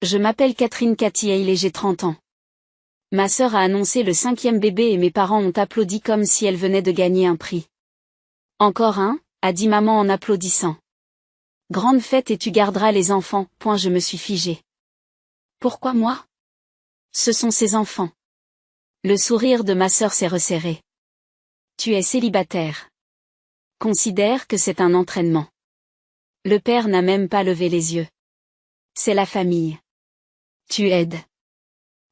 Je m'appelle Catherine Cathy Hale et j'ai 30 ans. Ma sœur a annoncé le 5e bébé et mes parents ont applaudi comme si elle venait de gagner un prix. Encore un, a dit maman en applaudissant. Grande fête et tu garderas les enfants, je me suis figée. Pourquoi moi? Ce sont ses enfants. Le sourire de ma sœur s'est resserré. Tu es célibataire. Considère que c'est un entraînement. Le père n'a même pas levé les yeux. C'est la famille. Tu aides.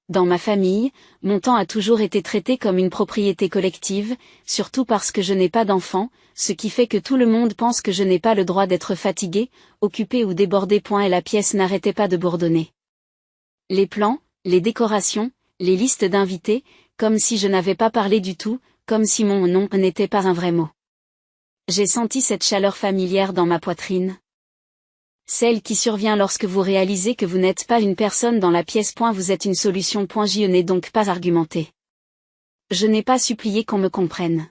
Dans ma famille, mon temps a toujours été traité comme une propriété collective, surtout parce que je n'ai pas d'enfant, ce qui fait que tout le monde pense que je n'ai pas le droit d'être fatigué, occupé ou débordé. Et la pièce n'arrêtait pas de bourdonner. Les plans, les décorations, les listes d'invités, comme si je n'avais pas parlé du tout, comme si mon nom n'était pas un vrai mot. J'ai senti cette chaleur familière dans ma poitrine. Celle qui survient lorsque vous réalisez que vous n'êtes pas une personne dans la pièce. Vous êtes une solution. Je n'ai donc pas argumenté. Je n'ai pas supplié qu'on me comprenne.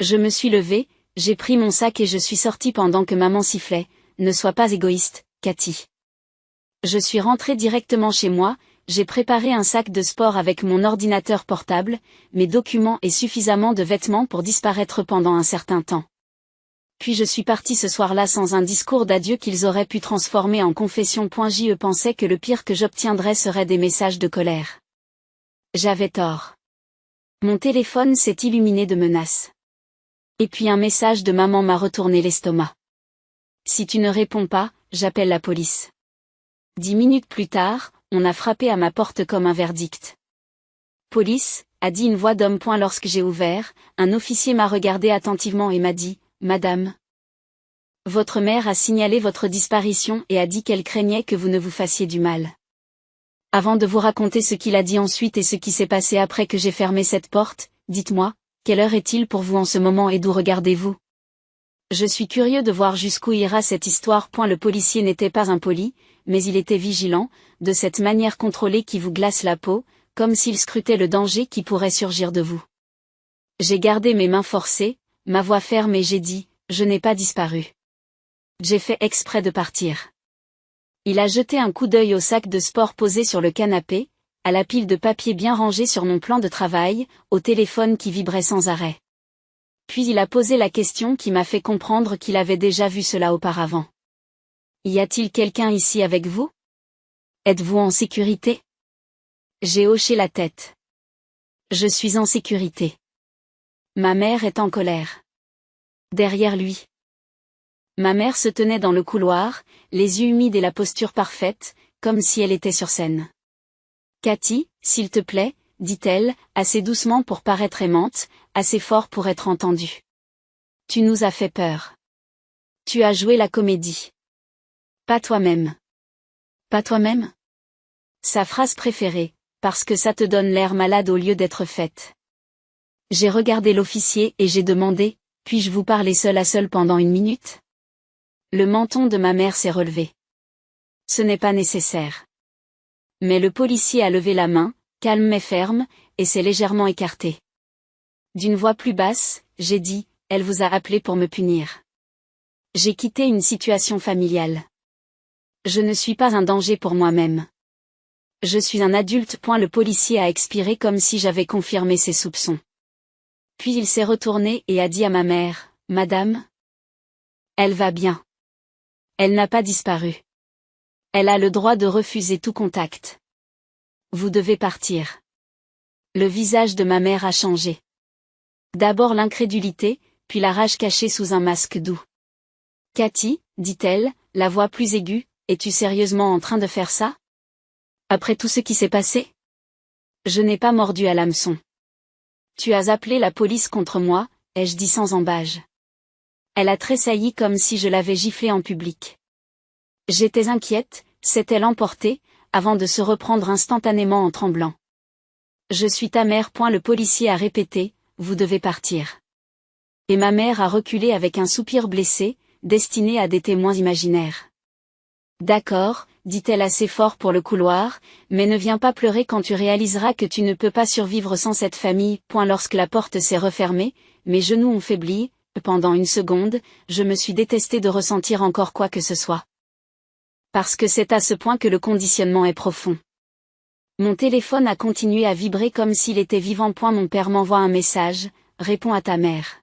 Je me suis levée, j'ai pris mon sac et je suis sortie pendant que maman sifflait. Ne sois pas égoïste, Cathy. Je suis rentrée directement chez moi, j'ai préparé un sac de sport avec mon ordinateur portable, mes documents et suffisamment de vêtements pour disparaître pendant un certain temps. Puis je suis partie ce soir-là sans un discours d'adieu qu'ils auraient pu transformer en confession. Je pensais que le pire que j'obtiendrais serait des messages de colère. J'avais tort. Mon téléphone s'est illuminé de menaces. Et puis un message de maman m'a retourné l'estomac. Si tu ne réponds pas, j'appelle la police. 10 minutes plus tard, on a frappé à ma porte comme un verdict. Police, a dit une voix d'homme. Lorsque j'ai ouvert, un officier m'a regardé attentivement et m'a dit, Madame, votre mère a signalé votre disparition et a dit qu'elle craignait que vous ne vous fassiez du mal. Avant de vous raconter ce qu'il a dit ensuite et ce qui s'est passé après que j'ai fermé cette porte, dites-moi, quelle heure est-il pour vous en ce moment et d'où regardez-vous? Je suis curieux de voir jusqu'où ira cette histoire. Le policier n'était pas impoli, mais il était vigilant, de cette manière contrôlée qui vous glace la peau, comme s'il scrutait le danger qui pourrait surgir de vous. J'ai gardé mes mains forcées, ma voix ferme et j'ai dit, je n'ai pas disparu. J'ai fait exprès de partir. Il a jeté un coup d'œil au sac de sport posé sur le canapé, à la pile de papier bien rangée sur mon plan de travail, au téléphone qui vibrait sans arrêt. Puis il a posé la question qui m'a fait comprendre qu'il avait déjà vu cela auparavant. Y a-t-il quelqu'un ici avec vous? Êtes-vous en sécurité? J'ai hoché la tête. Je suis en sécurité. Ma mère est en colère. Derrière lui. Ma mère se tenait dans le couloir, les yeux humides et la posture parfaite, comme si elle était sur scène. Cathy, s'il te plaît, dit-elle, assez doucement pour paraître aimante, assez fort pour être entendue. Tu nous as fait peur. Tu as joué la comédie. Pas toi-même. Pas toi-même? Sa phrase préférée, parce que ça te donne l'air malade au lieu d'être faite. J'ai regardé l'officier et j'ai demandé, puis-je vous parler seul à seul pendant 1 minute? Le menton de ma mère s'est relevé. Ce n'est pas nécessaire. Mais le policier a levé la main, calme mais ferme, et s'est légèrement écarté. D'une voix plus basse, j'ai dit, elle vous a appelé pour me punir. J'ai quitté une situation familiale. Je ne suis pas un danger pour moi-même. Je suis un adulte. Le policier a expiré comme si j'avais confirmé ses soupçons. Puis il s'est retourné et a dit à ma mère, Madame? Elle va bien. Elle n'a pas disparu. Elle a le droit de refuser tout contact. Vous devez partir. Le visage de ma mère a changé. D'abord l'incrédulité, puis la rage cachée sous un masque doux. Cathy, dit-elle, la voix plus aiguë, es-tu sérieusement en train de faire ça? Après tout ce qui s'est passé? Je n'ai pas mordu à l'hameçon. Tu as appelé la police contre moi, ai-je dit sans embâge. Elle a tressailli comme si je l'avais giflée en public. J'étais inquiète, s'est-elle emportée, avant de se reprendre instantanément en tremblant. Je suis ta mère. Le policier a répété, vous devez partir. Et ma mère a reculé avec un soupir blessé, destiné à des témoins imaginaires. D'accord, dit-elle assez fort pour le couloir, mais ne viens pas pleurer quand tu réaliseras que tu ne peux pas survivre sans cette famille. Lorsque la porte s'est refermée, mes genoux ont faibli, pendant 1 seconde, je me suis détestée de ressentir encore quoi que ce soit. Parce que c'est à ce point que le conditionnement est profond. Mon téléphone a continué à vibrer comme s'il était vivant. Mon père m'envoie un message, réponds à ta mère.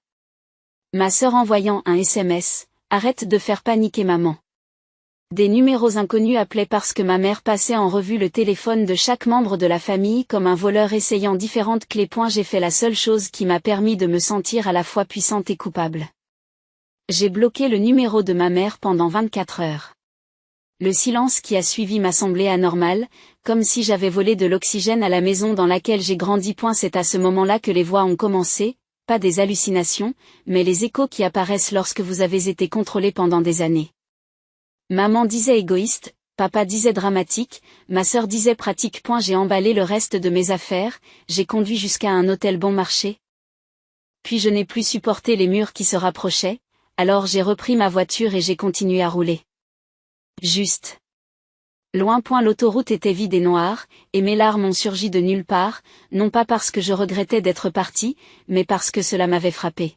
Ma sœur envoyant un SMS, arrête de faire paniquer maman. Des numéros inconnus appelaient parce que ma mère passait en revue le téléphone de chaque membre de la famille comme un voleur essayant différentes clés. J'ai fait la seule chose qui m'a permis de me sentir à la fois puissante et coupable. J'ai bloqué le numéro de ma mère pendant 24 heures. Le silence qui a suivi m'a semblé anormal, comme si j'avais volé de l'oxygène à la maison dans laquelle j'ai grandi. C'est à ce moment-là que les voix ont commencé, pas des hallucinations, mais les échos qui apparaissent lorsque vous avez été contrôlé pendant des années. Maman disait égoïste, papa disait dramatique, ma sœur disait pratique. J'ai emballé le reste de mes affaires, j'ai conduit jusqu'à un hôtel bon marché. Puis je n'ai plus supporté les murs qui se rapprochaient, alors j'ai repris ma voiture et j'ai continué à rouler. Juste. Loin. L'autoroute était vide et noire, et mes larmes ont surgi de nulle part, non pas parce que je regrettais d'être partie, mais parce que cela m'avait frappé.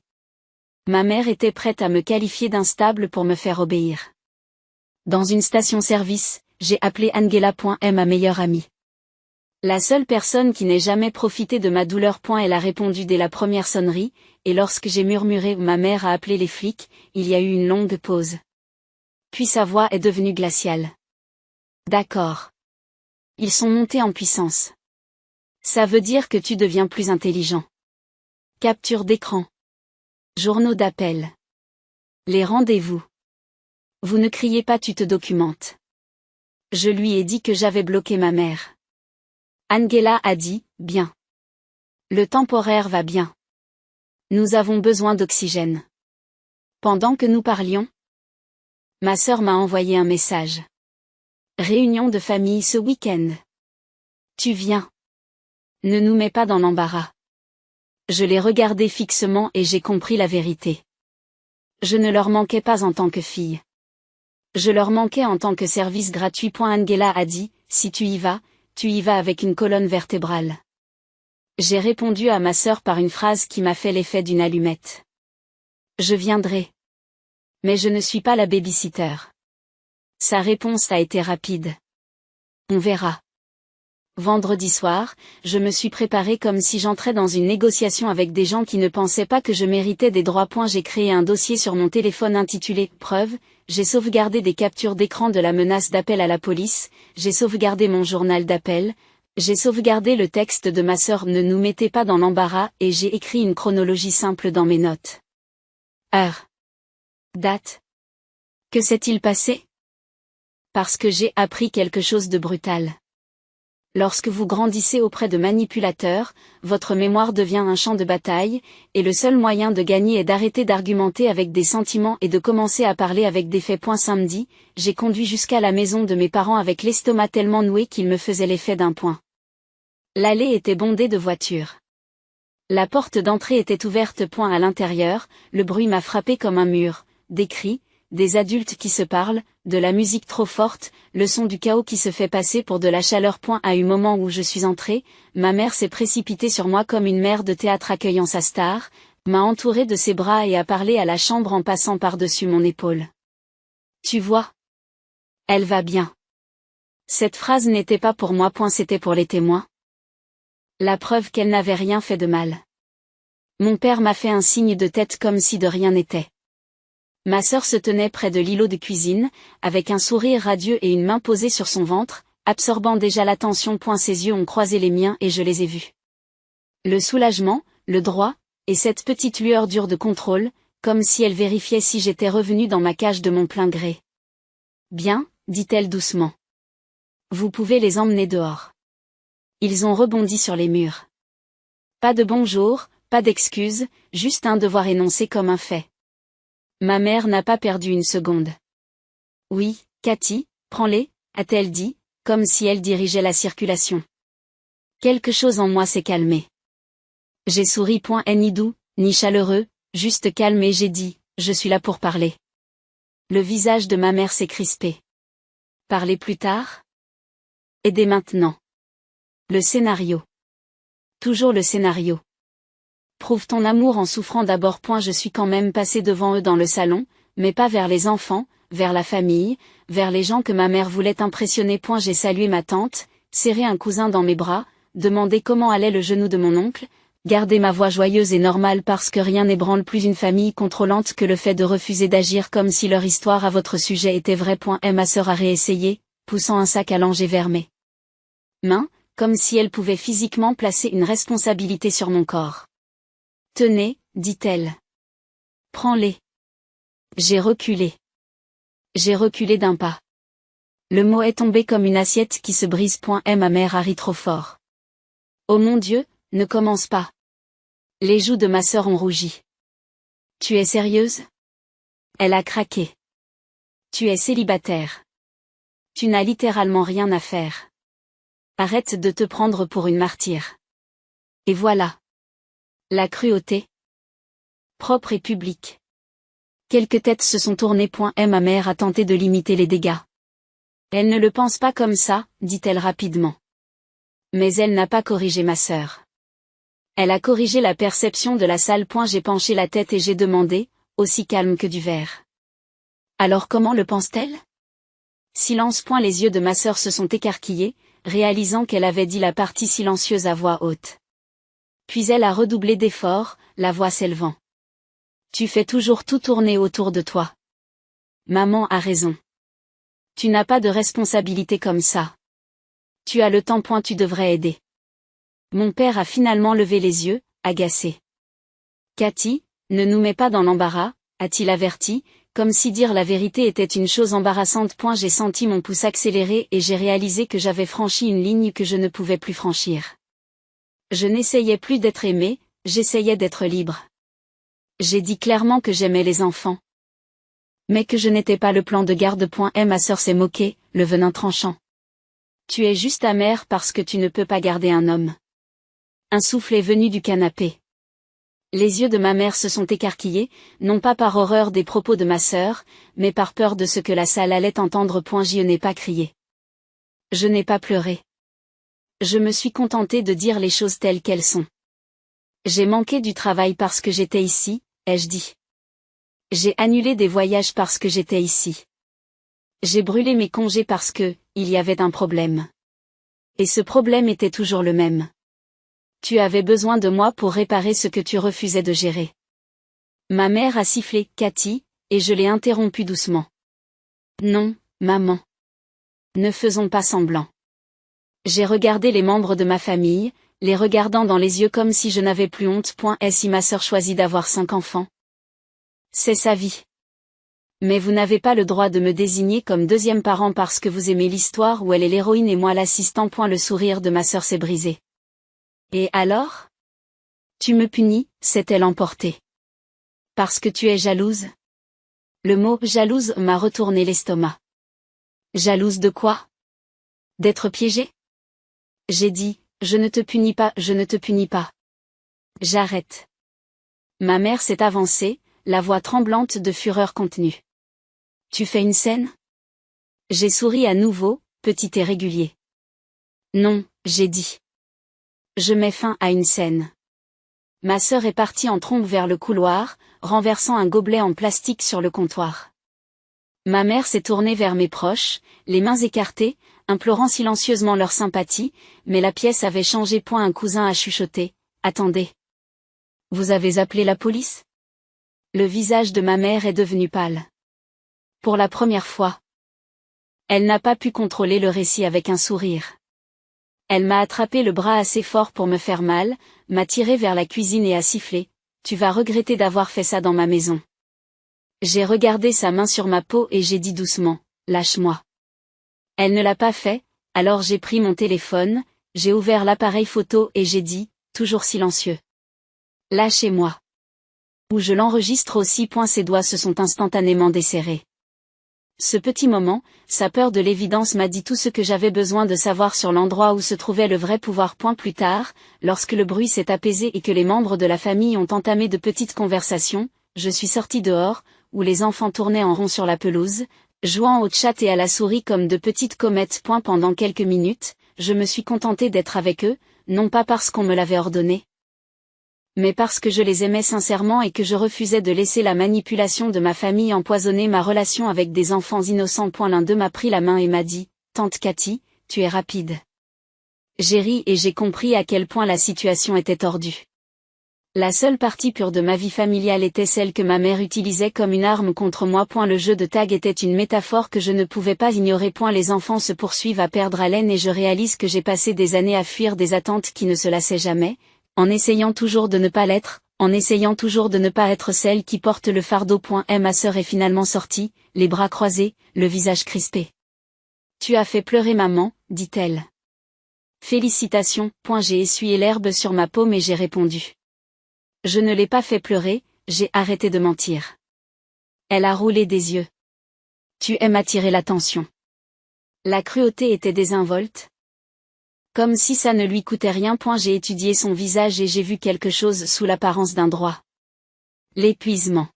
Ma mère était prête à me qualifier d'instable pour me faire obéir. Dans une station-service, j'ai appelé Angela. Ma meilleure amie. La seule personne qui n'ait jamais profité de ma douleur. Elle a répondu dès la première sonnerie, et lorsque j'ai murmuré « Ma mère a appelé les flics », il y a eu une longue pause. Puis sa voix est devenue glaciale. D'accord. Ils sont montés en puissance. Ça veut dire que tu deviens plus intelligent. Capture d'écran. Journaux d'appel. Les rendez-vous. Vous ne criez pas, tu te documentes. Je lui ai dit que j'avais bloqué ma mère. Angela a dit, bien. Le temporaire va bien. Nous avons besoin d'oxygène. Pendant que nous parlions, ma sœur m'a envoyé un message. Réunion de famille ce week-end. Tu viens. Ne nous mets pas dans l'embarras. Je l'ai regardé fixement et j'ai compris la vérité. Je ne leur manquais pas en tant que fille. Je leur manquais en tant que service gratuit. Angela a dit, si tu y vas avec une colonne vertébrale. J'ai répondu à ma sœur par une phrase qui m'a fait l'effet d'une allumette. Je viendrai. Mais je ne suis pas la babysitter. Sa réponse a été rapide. On verra. Vendredi soir, je me suis préparée comme si j'entrais dans une négociation avec des gens qui ne pensaient pas que je méritais des droits. J'ai créé un dossier sur mon téléphone intitulé « Preuve », j'ai sauvegardé des captures d'écran de la menace d'appel à la police, j'ai sauvegardé mon journal d'appel, j'ai sauvegardé le texte de ma sœur « Ne nous mettez pas dans l'embarras » et j'ai écrit une chronologie simple dans mes notes. Heure. Date. Que s'est-il passé? Parce que j'ai appris quelque chose de brutal. Lorsque vous grandissez auprès de manipulateurs, votre mémoire devient un champ de bataille, et le seul moyen de gagner est d'arrêter d'argumenter avec des sentiments et de commencer à parler avec des faits. Samedi, j'ai conduit jusqu'à la maison de mes parents avec l'estomac tellement noué qu'il me faisait l'effet d'un poing. L'allée était bondée de voitures. La porte d'entrée était ouverte. À l'intérieur, le bruit m'a frappé comme un mur, des cris, des adultes qui se parlent, de la musique trop forte, le son du chaos qui se fait passer pour de la chaleur. À un moment où je suis entrée, ma mère s'est précipitée sur moi comme une mère de théâtre accueillant sa star, m'a entourée de ses bras et a parlé à la chambre en passant par-dessus mon épaule. Tu vois? Elle va bien. Cette phrase n'était pas pour moi. C'était pour les témoins. La preuve qu'elle n'avait rien fait de mal. Mon père m'a fait un signe de tête comme si de rien n'était. Ma sœur se tenait près de l'îlot de cuisine, avec un sourire radieux et une main posée sur son ventre, absorbant déjà l'attention. Ses yeux ont croisé les miens et je les ai vus. Le soulagement, le droit, et cette petite lueur dure de contrôle, comme si elle vérifiait si j'étais revenu dans ma cage de mon plein gré. Bien, dit-elle doucement. Vous pouvez les emmener dehors. Ils ont rebondi sur les murs. Pas de bonjour, pas d'excuses, juste un devoir énoncé comme un fait. Ma mère n'a pas perdu une seconde. Oui, Cathy, prends-les, a-t-elle dit, comme si elle dirigeait la circulation. Quelque chose en moi s'est calmé. J'ai souri. Ni doux, ni chaleureux, juste calme et j'ai dit, je suis là pour parler. Le visage de ma mère s'est crispé. Parler plus tard? Et dès maintenant. Le scénario. Toujours le scénario. Prouve ton amour en souffrant d'abord. Je suis quand même passé devant eux dans le salon, mais pas vers les enfants, vers la famille, vers les gens que ma mère voulait impressionner. J'ai salué ma tante, serré un cousin dans mes bras, demandé comment allait le genou de mon oncle, gardé ma voix joyeuse et normale parce que rien n'ébranle plus une famille contrôlante que le fait de refuser d'agir comme si leur histoire à votre sujet était vraie. Et ma sœur a réessayé, poussant un sac à langer vers mes mains, comme si elle pouvait physiquement placer une responsabilité sur mon corps. Tenez, dit-elle. Prends-les. J'ai reculé. J'ai reculé d'un pas. Le mot est tombé comme une assiette qui se brise. Ma mère a ri trop fort. Oh mon Dieu, ne commence pas. Les joues de ma sœur ont rougi. Tu es sérieuse? Elle a craqué. Tu es célibataire. Tu n'as littéralement rien à faire. Arrête de te prendre pour une martyre. Et voilà. La cruauté. Propre et publique. Quelques têtes se sont tournées. Ma mère a tenté de limiter les dégâts. Elle ne le pense pas comme ça, dit-elle rapidement. Mais elle n'a pas corrigé ma sœur. Elle a corrigé la perception de la salle. J'ai penché la tête et j'ai demandé, aussi calme que du verre. Alors comment le pense-t-elle? Silence. Les yeux de ma sœur se sont écarquillés, réalisant qu'elle avait dit la partie silencieuse à voix haute. Puis elle a redoublé d'efforts, la voix s'élevant. Tu fais toujours tout tourner autour de toi. Maman a raison. Tu n'as pas de responsabilité comme ça. Tu as le temps. Tu devrais aider. Mon père a finalement levé les yeux, agacé. Cathy, ne nous mets pas dans l'embarras, a-t-il averti, comme si dire la vérité était une chose embarrassante. J'ai senti mon pouce accélérer et j'ai réalisé que j'avais franchi une ligne que je ne pouvais plus franchir. Je n'essayais plus d'être aimé, j'essayais d'être libre. J'ai dit clairement que j'aimais les enfants. Mais que je n'étais pas le plan de garde. Ma sœur s'est moquée, le venin tranchant. Tu es juste amère parce que tu ne peux pas garder un homme. Un souffle est venu du canapé. Les yeux de ma mère se sont écarquillés, non pas par horreur des propos de ma sœur, mais par peur de ce que la salle allait entendre. Je n'ai pas crié. Je n'ai pas pleuré. Je me suis contentée de dire les choses telles qu'elles sont. J'ai manqué du travail parce que j'étais ici, ai-je dit. J'ai annulé des voyages parce que j'étais ici. J'ai brûlé mes congés parce que, il y avait un problème. Et ce problème était toujours le même. Tu avais besoin de moi pour réparer ce que tu refusais de gérer. Ma mère a sifflé, Cathy, et je l'ai interrompue doucement. Non, maman. Ne faisons pas semblant. J'ai regardé les membres de ma famille, les regardant dans les yeux comme si je n'avais plus honte. Et si ma sœur choisit d'avoir 5 enfants? C'est sa vie. Mais vous n'avez pas le droit de me désigner comme deuxième parent parce que vous aimez l'histoire où elle est l'héroïne et moi l'assistant. Le sourire de ma sœur s'est brisé. Et alors? Tu me punis, s'est-elle emportée. Parce que tu es jalouse? Le mot « jalouse » m'a retourné l'estomac. Jalouse de quoi? D'être piégée? J'ai dit, je ne te punis pas, je ne te punis pas. J'arrête. Ma mère s'est avancée, la voix tremblante de fureur contenue. Tu fais une scène? J'ai souri à nouveau, petit et régulier. Non, j'ai dit. Je mets fin à une scène. Ma sœur est partie en trombe vers le couloir, renversant un gobelet en plastique sur le comptoir. Ma mère s'est tournée vers mes proches, les mains écartées, implorant silencieusement leur sympathie, mais la pièce avait changé. Un cousin a chuchoté. Attendez. Vous avez appelé la police? Le visage de ma mère est devenu pâle. Pour la première fois. Elle n'a pas pu contrôler le récit avec un sourire. Elle m'a attrapé le bras assez fort pour me faire mal, m'a tiré vers la cuisine et a sifflé. Tu vas regretter d'avoir fait ça dans ma maison. J'ai regardé sa main sur ma peau et j'ai dit doucement, lâche-moi. Elle ne l'a pas fait, alors j'ai pris mon téléphone, j'ai ouvert l'appareil photo et j'ai dit, toujours silencieux. Lâchez-moi. Ou je l'enregistre aussi. Ses doigts se sont instantanément desserrés. Ce petit moment, sa peur de l'évidence m'a dit tout ce que j'avais besoin de savoir sur l'endroit où se trouvait le vrai pouvoir. Plus tard, lorsque le bruit s'est apaisé et que les membres de la famille ont entamé de petites conversations, je suis sortie dehors, où les enfants tournaient en rond sur la pelouse, jouant au chat et à la souris comme de petites comètes. Pendant quelques minutes, je me suis contentée d'être avec eux, non pas parce qu'on me l'avait ordonné, Mais parce que je les aimais sincèrement et que je refusais de laisser la manipulation de ma famille empoisonner ma relation avec des enfants innocents. L'un d'eux m'a pris la main et m'a dit, « Tante Cathy, tu es rapide. » J'ai ri et j'ai compris à quel point la situation était tordue. La seule partie pure de ma vie familiale était celle que ma mère utilisait comme une arme contre moi. Le jeu de tag était une métaphore que je ne pouvais pas ignorer. Les enfants se poursuivent à perdre haleine et je réalise que j'ai passé des années à fuir des attentes qui ne se lassaient jamais, en essayant toujours de ne pas l'être, en essayant toujours de ne pas être celle qui porte le fardeau. Et ma sœur est finalement sortie, les bras croisés, le visage crispé. « Tu as fait pleurer maman, dit-elle. » Félicitations. J'ai essuyé l'herbe sur ma paume et j'ai répondu. Je ne l'ai pas fait pleurer, j'ai arrêté de mentir. Elle a roulé des yeux. Tu aimes attirer l'attention. La cruauté était désinvolte. Comme si ça ne lui coûtait rien. J'ai étudié son visage et j'ai vu quelque chose sous l'apparence d'un droit. L'épuisement.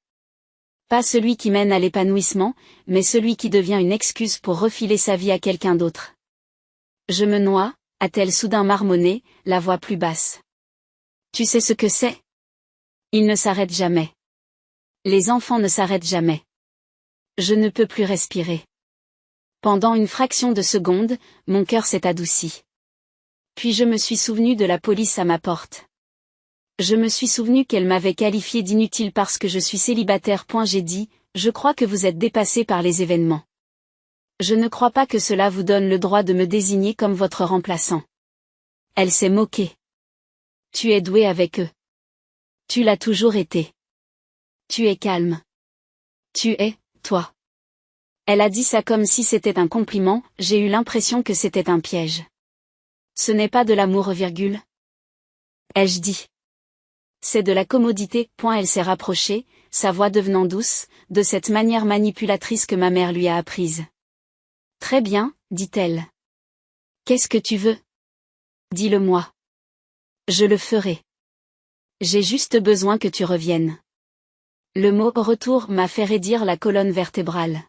Pas celui qui mène à l'épanouissement, mais celui qui devient une excuse pour refiler sa vie à quelqu'un d'autre. Je me noie, a-t-elle soudain marmonné, la voix plus basse. Tu sais ce que c'est? Ils ne s'arrêtent jamais. Les enfants ne s'arrêtent jamais. Je ne peux plus respirer. Pendant une fraction de seconde, mon cœur s'est adouci. Puis je me suis souvenu de la police à ma porte. Je me suis souvenu qu'elle m'avait qualifié d'inutile parce que je suis célibataire. J'ai dit, je crois que vous êtes dépassé par les événements. Je ne crois pas que cela vous donne le droit de me désigner comme votre remplaçant. Elle s'est moquée. Tu es doué avec eux. Tu l'as toujours été. Tu es calme. Tu es, toi. Elle a dit ça comme si c'était un compliment, j'ai eu l'impression que c'était un piège. Ce n'est pas de l'amour, ai-je dit. C'est de la commodité. Elle s'est rapprochée, sa voix devenant douce, de cette manière manipulatrice que ma mère lui a apprise. Très bien, dit-elle. Qu'est-ce que tu veux? Dis-le-moi. Je le ferai. J'ai juste besoin que tu reviennes. Le mot « retour » m'a fait raidir la colonne vertébrale.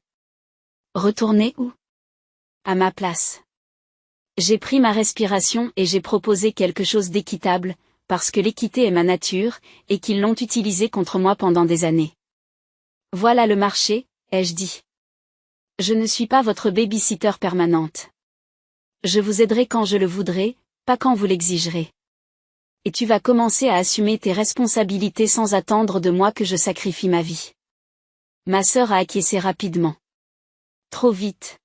Retourner où? À ma place. J'ai pris ma respiration et j'ai proposé quelque chose d'équitable, parce que l'équité est ma nature, et qu'ils l'ont utilisée contre moi pendant des années. Voilà le marché, ai-je dit. Je ne suis pas votre baby-sitter permanente. Je vous aiderai quand je le voudrai, pas quand vous l'exigerez. Et tu vas commencer à assumer tes responsabilités sans attendre de moi que je sacrifie ma vie. Ma sœur a acquiescé rapidement. Trop vite.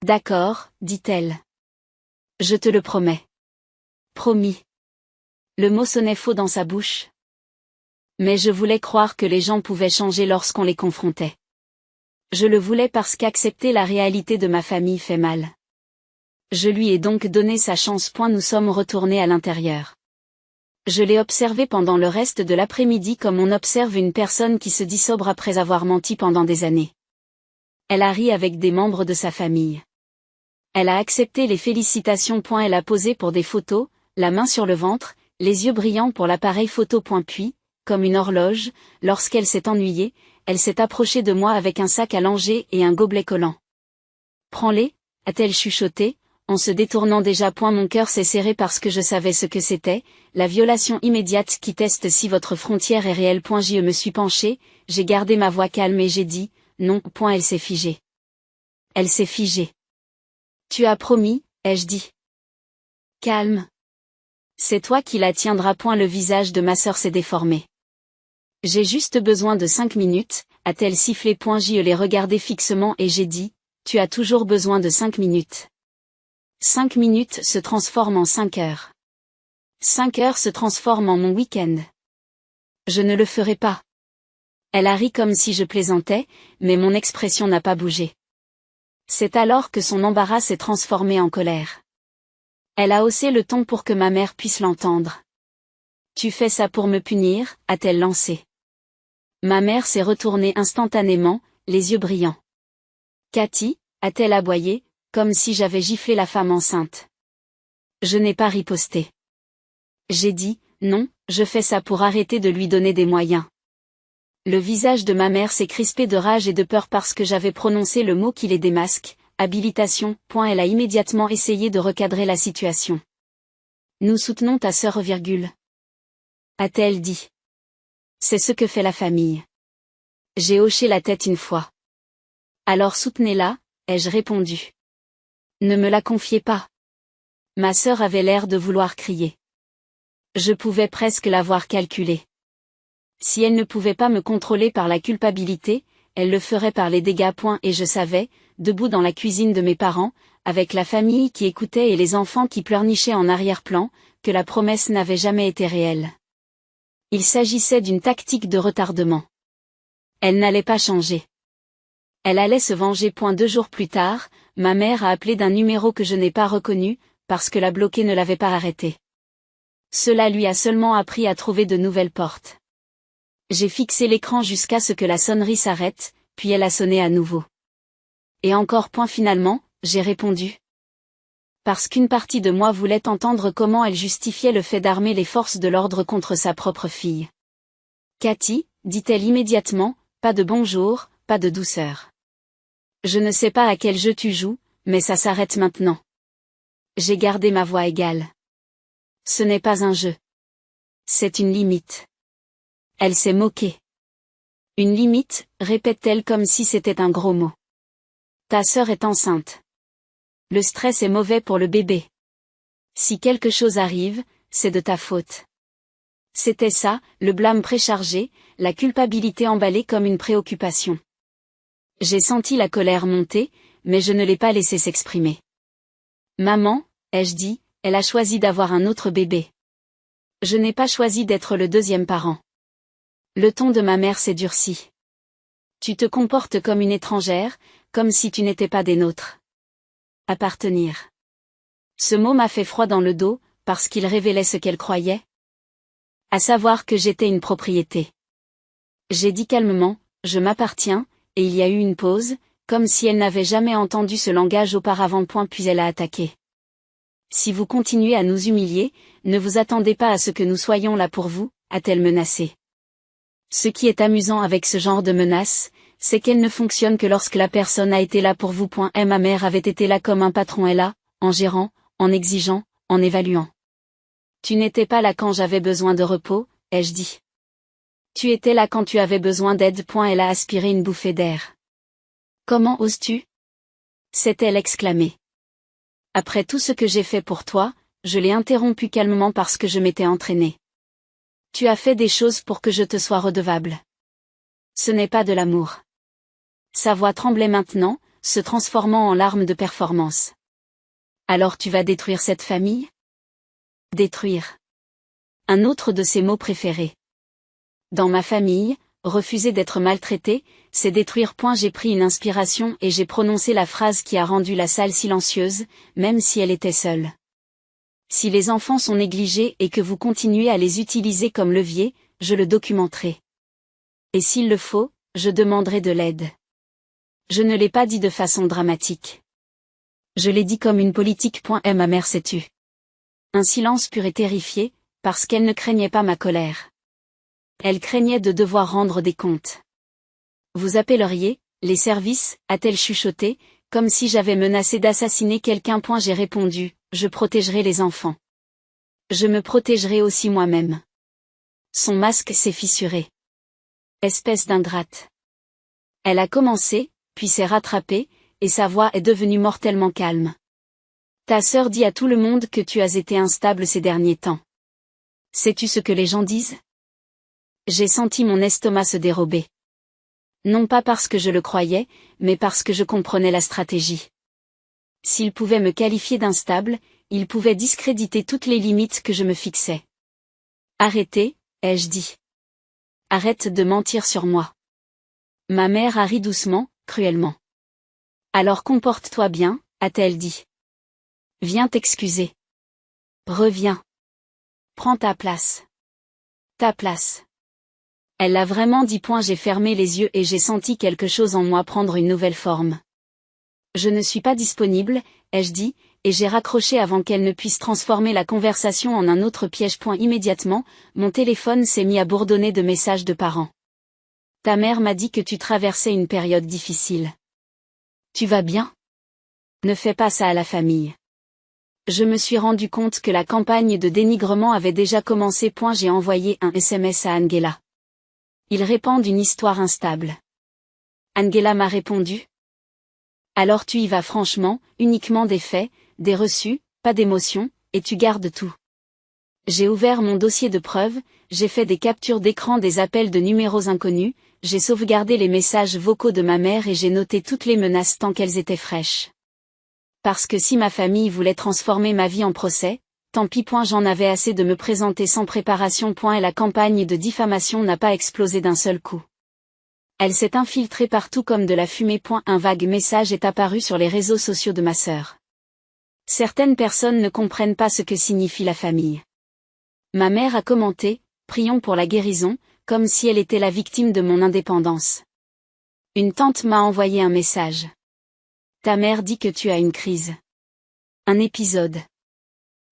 D'accord, dit-elle. Je te le promets. Promis. Le mot sonnait faux dans sa bouche. Mais je voulais croire que les gens pouvaient changer lorsqu'on les confrontait. Je le voulais parce qu'accepter la réalité de ma famille fait mal. Je lui ai donc donné sa chance. Nous sommes retournés à l'intérieur. Je l'ai observé pendant le reste de l'après-midi comme on observe une personne qui se dit sobre après avoir menti pendant des années. Elle a ri avec des membres de sa famille. Elle a accepté les félicitations. Elle a posé pour des photos, la main sur le ventre, les yeux brillants pour l'appareil photo. Puis, comme une horloge, lorsqu'elle s'est ennuyée, elle s'est approchée de moi avec un sac à langer et un gobelet collant. Prends-les, a-t-elle chuchoté, en se détournant déjà. Mon cœur s'est serré parce que je savais ce que c'était, la violation immédiate qui teste si votre frontière est réelle. Je me suis penchée, j'ai gardé ma voix calme et j'ai dit, non. Elle s'est figée. Elle s'est figée. Tu as promis, ai-je dit. Calme. C'est toi qui la tiendras. Le visage de ma sœur s'est déformé. J'ai juste besoin de 5 minutes, a-t-elle sifflé. Je l'ai regardé fixement et j'ai dit, tu as toujours besoin de 5 minutes. 5 minutes se transforment en 5 heures. 5 heures se transforment en mon week-end. Je ne le ferai pas. Elle a ri comme si je plaisantais, mais mon expression n'a pas bougé. C'est alors que son embarras s'est transformé en colère. Elle a haussé le ton pour que ma mère puisse l'entendre. Tu fais ça pour me punir, a-t-elle lancé. Ma mère s'est retournée instantanément, les yeux brillants. Cathy, a-t-elle aboyé, comme si j'avais giflé la femme enceinte. Je n'ai pas riposté. J'ai dit, non, je fais ça pour arrêter de lui donner des moyens. Le visage de ma mère s'est crispé de rage et de peur parce que j'avais prononcé le mot qui les démasque, habilitation. Elle a immédiatement essayé de recadrer la situation. Nous soutenons ta sœur, a-t-elle dit. C'est ce que fait la famille. J'ai hoché la tête une fois. Alors soutenez-la, ai-je répondu. Ne me la confiez pas. Ma sœur avait l'air de vouloir crier. Je pouvais presque l'avoir calculé. Si elle ne pouvait pas me contrôler par la culpabilité, elle le ferait par les dégâts. Et je savais, debout dans la cuisine de mes parents, avec la famille qui écoutait et les enfants qui pleurnichaient en arrière-plan, que la promesse n'avait jamais été réelle. Il s'agissait d'une tactique de retardement. Elle n'allait pas changer. Elle allait se venger. 2 jours plus tard, ma mère a appelé d'un numéro que je n'ai pas reconnu, parce que la bloquée ne l'avait pas arrêtée. Cela lui a seulement appris à trouver de nouvelles portes. J'ai fixé l'écran jusqu'à ce que la sonnerie s'arrête, puis elle a sonné à nouveau. Et encore. Finalement, j'ai répondu. Parce qu'une partie de moi voulait entendre comment elle justifiait le fait d'armer les forces de l'ordre contre sa propre fille. Cathy, dit-elle immédiatement, pas de bonjour, pas de douceur. Je ne sais pas à quel jeu tu joues, mais ça s'arrête maintenant. J'ai gardé ma voix égale. Ce n'est pas un jeu. C'est une limite. Elle s'est moquée. Une limite, répète-t-elle comme si c'était un gros mot. Ta sœur est enceinte. Le stress est mauvais pour le bébé. Si quelque chose arrive, c'est de ta faute. C'était ça, le blâme préchargé, la culpabilité emballée comme une préoccupation. J'ai senti la colère monter, mais je ne l'ai pas laissée s'exprimer. Maman, ai-je dit, elle a choisi d'avoir un autre bébé. Je n'ai pas choisi d'être le deuxième parent. Le ton de ma mère s'est durci. Tu te comportes comme une étrangère, comme si tu n'étais pas des nôtres. Appartenir. Ce mot m'a fait froid dans le dos, parce qu'il révélait ce qu'elle croyait. À savoir que j'étais une propriété. J'ai dit calmement, je m'appartiens, et il y a eu une pause, comme si elle n'avait jamais entendu ce langage auparavant. Puis elle a attaqué. Si vous continuez à nous humilier, ne vous attendez pas à ce que nous soyons là pour vous, a-t-elle menacé. Ce qui est amusant avec ce genre de menace, c'est qu'elle ne fonctionne que lorsque la personne a été là pour vous. Et ma mère avait été là comme un patron est là, en gérant, en exigeant, en évaluant. Tu n'étais pas là quand j'avais besoin de repos, ai-je dit. Tu étais là quand tu avais besoin d'aide. Elle a aspiré une bouffée d'air. Comment oses-tu? S'est-elle exclamée. Après tout ce que j'ai fait pour toi, je l'ai interrompu calmement parce que je m'étais entraînée. Tu as fait des choses pour que je te sois redevable. Ce n'est pas de l'amour. Sa voix tremblait maintenant, se transformant en larmes de performance. Alors tu vas détruire cette famille? Détruire. Un autre de ses mots préférés. Dans ma famille, refuser d'être maltraité, c'est détruire. J'ai pris une inspiration et j'ai prononcé la phrase qui a rendu la salle silencieuse, même si elle était seule. Si les enfants sont négligés et que vous continuez à les utiliser comme levier, je le documenterai. Et s'il le faut, je demanderai de l'aide. Je ne l'ai pas dit de façon dramatique. Je l'ai dit comme une politique. Ma mère s'est tue. Un silence pur et terrifié, parce qu'elle ne craignait pas ma colère. Elle craignait de devoir rendre des comptes. Vous appelleriez, les services, a-t-elle chuchoté, comme si j'avais menacé d'assassiner quelqu'un. J'ai répondu, je protégerai les enfants. Je me protégerai aussi moi-même. Son masque s'est fissuré. Espèce d'ingrate. Elle a commencé, puis s'est rattrapée, et sa voix est devenue mortellement calme. Ta sœur dit à tout le monde que tu as été instable ces derniers temps. Sais-tu ce que les gens disent? J'ai senti mon estomac se dérober. Non pas parce que je le croyais, mais parce que je comprenais la stratégie. S'ils pouvaient me qualifier d'instable, ils pouvaient discréditer toutes les limites que je me fixais. Arrêtez, ai-je dit. Arrête de mentir sur moi. Ma mère a ri doucement, cruellement. Alors comporte-toi bien, a-t-elle dit. Viens t'excuser. Reviens. Prends ta place. Ta place. Elle l'a vraiment dit. J'ai fermé les yeux et j'ai senti quelque chose en moi prendre une nouvelle forme. Je ne suis pas disponible, ai-je dit, et j'ai raccroché avant qu'elle ne puisse transformer la conversation en un autre piège. Immédiatement, mon téléphone s'est mis à bourdonner de messages de parents. Ta mère m'a dit que tu traversais une période difficile. Tu vas bien? Ne fais pas ça à la famille. Je me suis rendu compte que la campagne de dénigrement avait déjà commencé. J'ai envoyé un SMS à Angela. Ils répandent une histoire instable. Angela m'a répondu. Alors tu y vas franchement, uniquement des faits, des reçus, pas d'émotions, et tu gardes tout. J'ai ouvert mon dossier de preuves, j'ai fait des captures d'écran des appels de numéros inconnus, j'ai sauvegardé les messages vocaux de ma mère et j'ai noté toutes les menaces tant qu'elles étaient fraîches. Parce que si ma famille voulait transformer ma vie en procès, tant pis. J'en avais assez de me présenter sans préparation. Et la campagne de diffamation n'a pas explosé d'un seul coup. Elle s'est infiltrée partout comme de la fumée. Un vague message est apparu sur les réseaux sociaux de ma sœur. Certaines personnes ne comprennent pas ce que signifie la famille. Ma mère a commenté, prions pour la guérison, comme si elle était la victime de mon indépendance. Une tante m'a envoyé un message. Ta mère dit que tu as une crise. Un épisode.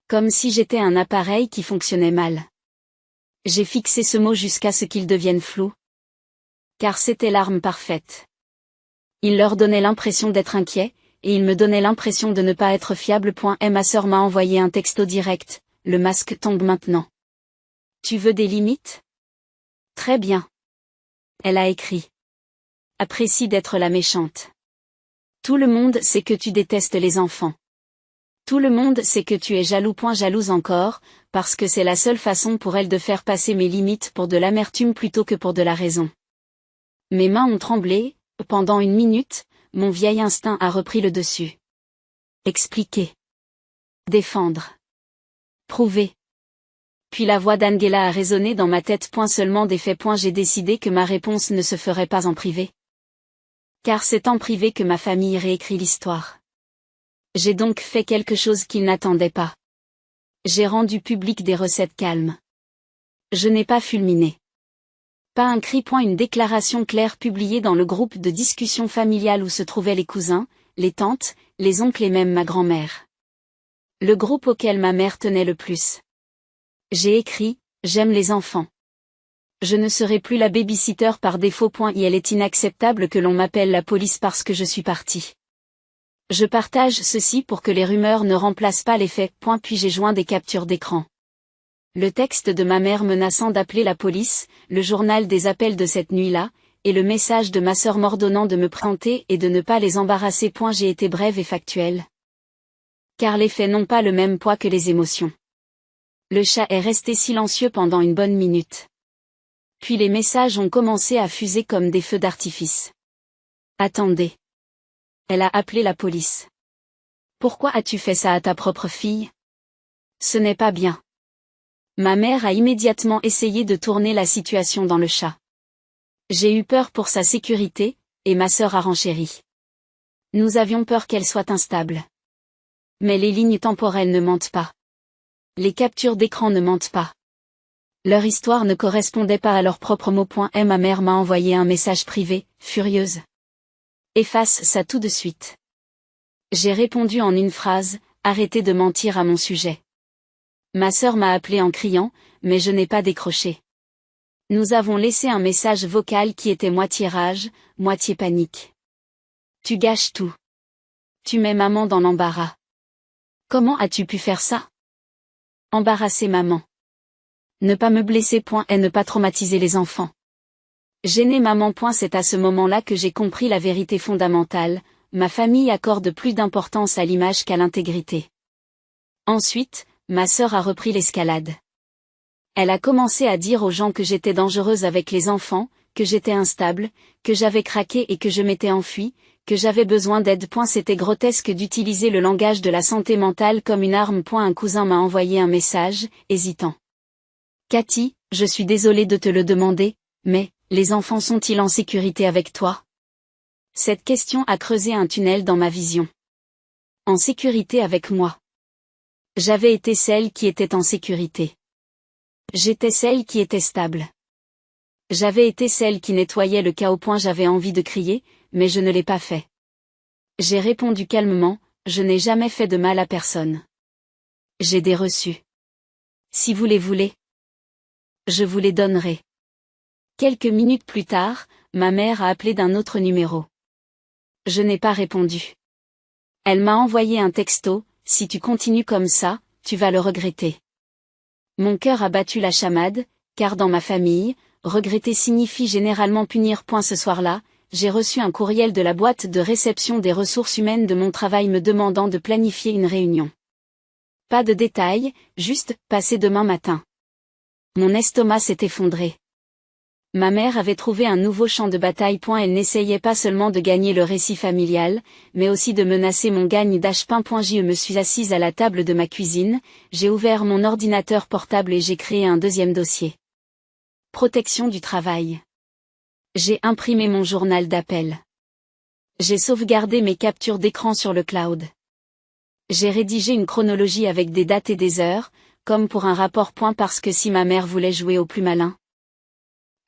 Comme si j'étais un appareil qui fonctionnait mal. J'ai fixé ce mot jusqu'à ce qu'il devienne flou. Car c'était l'arme parfaite. Il leur donnait l'impression d'être inquiet, et il me donnait l'impression de ne pas être fiable. Et ma sœur m'a envoyé un texto direct, le masque tombe maintenant. Tu veux des limites? Très bien. Elle a écrit. Apprécie d'être la méchante. Tout le monde sait que tu détestes les enfants. Tout le monde sait que tu es jaloux. Jalouse encore, parce que c'est la seule façon pour elle de faire passer mes limites pour de l'amertume plutôt que pour de la raison. Mes mains ont tremblé, pendant une minute, mon vieil instinct a repris le dessus. Expliquer. Défendre. Prouver. Puis la voix d'Angela a résonné dans ma tête. Seulement des faits. J'ai décidé que ma réponse ne se ferait pas en privé. Car c'est en privé que ma famille réécrit l'histoire. J'ai donc fait quelque chose qu'ils n'attendaient pas. J'ai rendu public des recettes calmes. Je n'ai pas fulminé. Pas un cri. Une déclaration claire publiée dans le groupe de discussion familiale où se trouvaient les cousins, les tantes, les oncles et même ma grand-mère. Le groupe auquel ma mère tenait le plus. J'ai écrit, j'aime les enfants. Je ne serai plus la babysitter par défaut. Il est inacceptable que l'on m'appelle la police parce que je suis partie. Je partage ceci pour que les rumeurs ne remplacent pas les faits. Puis j'ai joint des captures d'écran. Le texte de ma mère menaçant d'appeler la police, le journal des appels de cette nuit-là, et le message de ma sœur m'ordonnant de me présenter et de ne pas les embarrasser. J'ai été brève et factuelle. Car les faits n'ont pas le même poids que les émotions. Le chat est resté silencieux pendant une bonne minute. Puis les messages ont commencé à fuser comme des feux d'artifice. Attendez. Elle a appelé la police. Pourquoi as-tu fait ça à ta propre fille? Ce n'est pas bien. Ma mère a immédiatement essayé de tourner la situation dans le chat. J'ai eu peur pour sa sécurité, et ma sœur a renchéri. Nous avions peur qu'elle soit instable. Mais les lignes temporelles ne mentent pas. Les captures d'écran ne mentent pas. Leur histoire ne correspondait pas à leurs propres mots. Ma mère m'a envoyé un message privé, furieuse. Efface ça tout de suite. J'ai répondu en une phrase, arrêtez de mentir à mon sujet. Ma sœur m'a appelé en criant, mais je n'ai pas décroché. Nous avons laissé un message vocal qui était moitié rage, moitié panique. Tu gâches tout. Tu mets maman dans l'embarras. Comment as-tu pu faire ça? Embarrasser maman. Ne pas me blesser. Et ne pas traumatiser les enfants. Gêner maman. C'est à ce moment-là que j'ai compris la vérité fondamentale, ma famille accorde plus d'importance à l'image qu'à l'intégrité. Ensuite, ma sœur a repris l'escalade. Elle a commencé à dire aux gens que j'étais dangereuse avec les enfants, que j'étais instable, que j'avais craqué et que je m'étais enfuie, que j'avais besoin d'aide. C'était grotesque d'utiliser le langage de la santé mentale comme une arme. Un cousin m'a envoyé un message, hésitant. Cathy, je suis désolée de te le demander, mais, les enfants sont-ils en sécurité avec toi? Cette question a creusé un tunnel dans ma vision. En sécurité avec moi. J'avais été celle qui était en sécurité. J'étais celle qui était stable. J'avais été celle qui nettoyait le chaos. J'avais envie de crier, mais je ne l'ai pas fait. J'ai répondu calmement, je n'ai jamais fait de mal à personne. J'ai des reçus. Si vous les voulez, je vous les donnerai. Quelques minutes plus tard, ma mère a appelé d'un autre numéro. Je n'ai pas répondu. Elle m'a envoyé un texto, si tu continues comme ça, tu vas le regretter. Mon cœur a battu la chamade, car dans ma famille, regretter signifie généralement punir. Ce soir-là, j'ai reçu un courriel de la boîte de réception des ressources humaines de mon travail me demandant de planifier une réunion. Pas de détails, juste « passer demain matin ». Mon estomac s'est effondré. Ma mère avait trouvé un nouveau champ de bataille. Elle n'essayait pas seulement de gagner le récit familial, mais aussi de menacer mon gagne d'âge-pain. Je me suis assise à la table de ma cuisine, j'ai ouvert mon ordinateur portable et j'ai créé un deuxième dossier. Protection du travail. J'ai imprimé mon journal d'appel. J'ai sauvegardé mes captures d'écran sur le cloud. J'ai rédigé une chronologie avec des dates et des heures, comme pour un rapport. Parce que si ma mère voulait jouer au plus malin,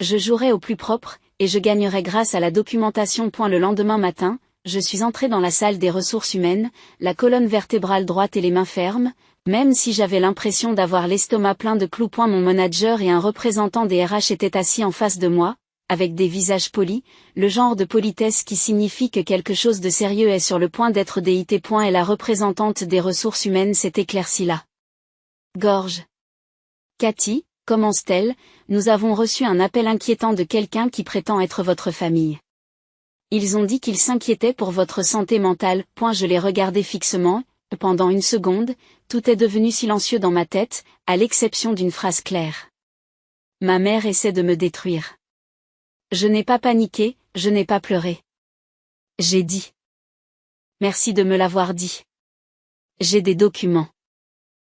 je jouerais au plus propre, et je gagnerais grâce à la documentation. Le lendemain matin, je suis entrée dans la salle des ressources humaines, la colonne vertébrale droite et les mains fermes, même si j'avais l'impression d'avoir l'estomac plein de clous. Mon manager et un représentant des RH étaient assis en face de moi, avec des visages polis, le genre de politesse qui signifie que quelque chose de sérieux est sur le point d'être déité. Et la représentante des ressources humaines s'est éclaircie la gorge. Cathy, commence-t-elle, nous avons reçu un appel inquiétant de quelqu'un qui prétend être votre famille. Ils ont dit qu'ils s'inquiétaient pour votre santé mentale. Je l'ai regardé fixement, pendant une seconde, tout est devenu silencieux dans ma tête, à l'exception d'une phrase claire. Ma mère essaie de me détruire. Je n'ai pas paniqué, je n'ai pas pleuré. J'ai dit. Merci de me l'avoir dit. J'ai des documents.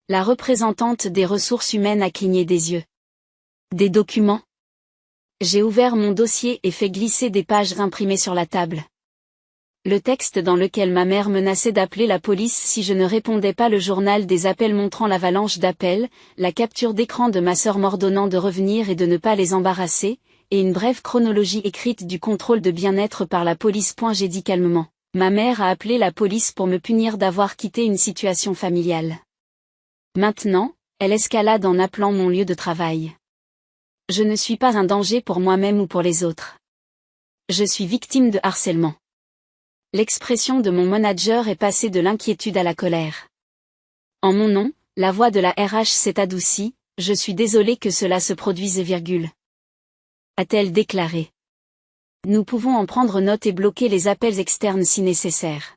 La représentante des ressources humaines a cligné des yeux. Des documents? J'ai ouvert mon dossier et fait glisser des pages imprimées sur la table. Le texte dans lequel ma mère menaçait d'appeler la police si je ne répondais pas, le journal des appels montrant l'avalanche d'appels, la capture d'écran de ma sœur m'ordonnant de revenir et de ne pas les embarrasser, et une brève chronologie écrite du contrôle de bien-être par la police. J'ai dit calmement. Ma mère a appelé la police pour me punir d'avoir quitté une situation familiale. Maintenant, elle escalade en appelant mon lieu de travail. Je ne suis pas un danger pour moi-même ou pour les autres. Je suis victime de harcèlement. L'expression de mon manager est passée de l'inquiétude à la colère. En mon nom, la voix de la RH s'est adoucie, je suis désolée que cela se produise, a-t-elle déclaré. Nous pouvons en prendre note et bloquer les appels externes si nécessaire.